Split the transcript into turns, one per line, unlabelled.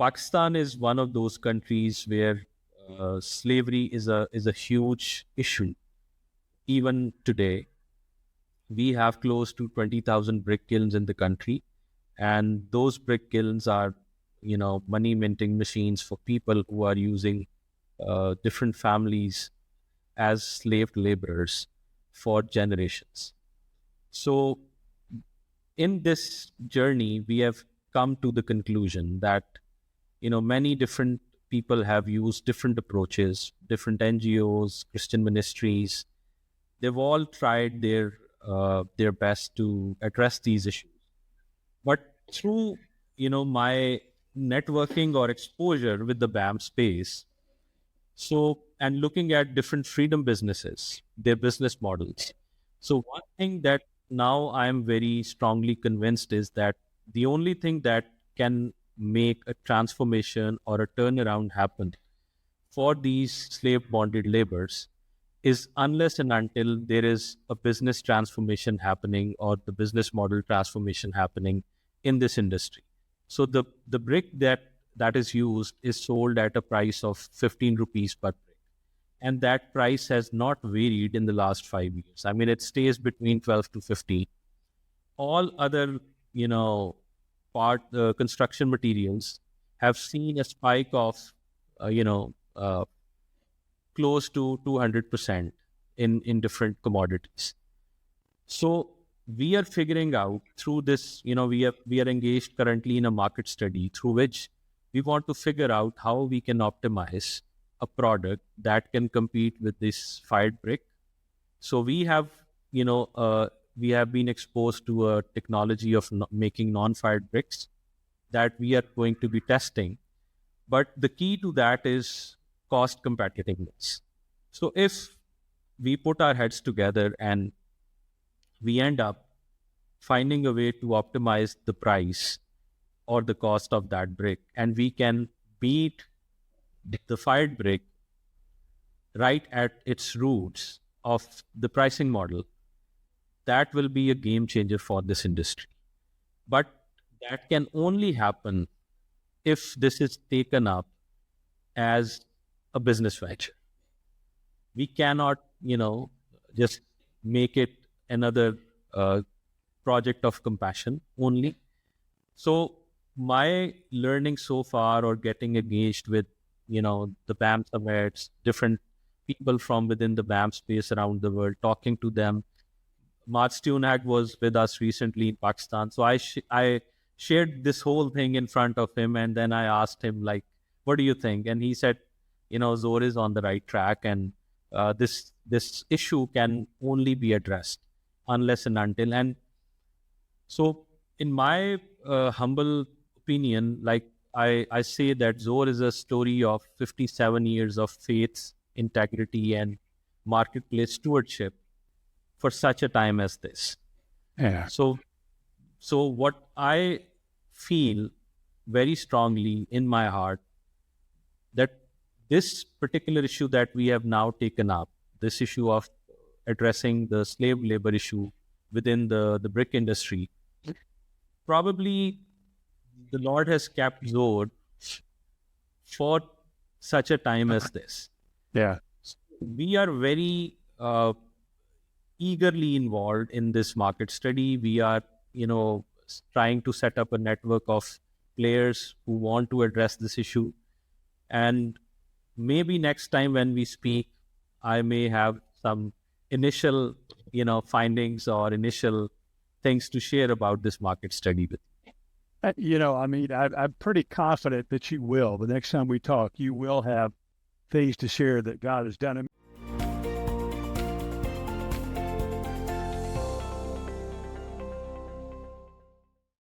Pakistan is one of those countries where slavery is a huge issue. Even today, we have close to 20,000 brick kilns in the country, and those brick kilns are, money minting machines for people who are using different families as slave laborers for generations. So, in this journey, we have come to the conclusion that many different people have used different approaches, different NGOs, Christian ministries. They've all tried their best to address these issues. But through my networking or exposure with the BAM space, so and looking at different freedom businesses, their business models. So one thing that now I am very strongly convinced is that the only thing that can make a transformation or a turnaround happen for these slave bonded laborers is unless and until there is a business transformation happening or the business model transformation happening in this industry. So the brick that is used is sold at a price of 15 rupees per brick. And that price has not varied in the last 5 years. I mean, it stays between 12 to 15. All other, construction materials have seen a spike of, uh, you know, uh, close to 200% in different commodities. So we are figuring out through this, we are engaged currently in a market study through which we want to figure out how we can optimize a product that can compete with this fired brick. So we have been exposed to a technology of making non-fired bricks that we are going to be testing. But the key to that is cost competitiveness. So if we put our heads together and we end up finding a way to optimize the price or the cost of that brick, and we can beat the fired brick right at its roots of the pricing model, that will be a game changer for this industry. But that can only happen if this is taken up as a business venture. We cannot, just make it another project of compassion only. So my learning so far, or getting engaged with, the BAM summits, different people from within the BAM space around the world, talking to them. Mark Stunag was with us recently in Pakistan. So I shared this whole thing in front of him, and then I asked him, like, what do you think? And he said, Zohr is on the right track, and this issue can only be addressed unless and until. And so, in my humble opinion, like I say that Zohr is a story of 57 years of faith, integrity, and marketplace stewardship for such a time as this.
Yeah.
So what I feel very strongly in my heart, that this particular issue that we have now taken up, this issue of addressing the slave labor issue within the brick industry, probably the Lord has kept Zohr for such a time as this.
Yeah.
We are very eagerly involved in this market study. We are, trying to set up a network of players who want to address this issue. And maybe next time when we speak, I may have some initial, findings or initial things to share about this market study with you.
I'm pretty confident that you will. The next time we talk, you will have things to share that God has done.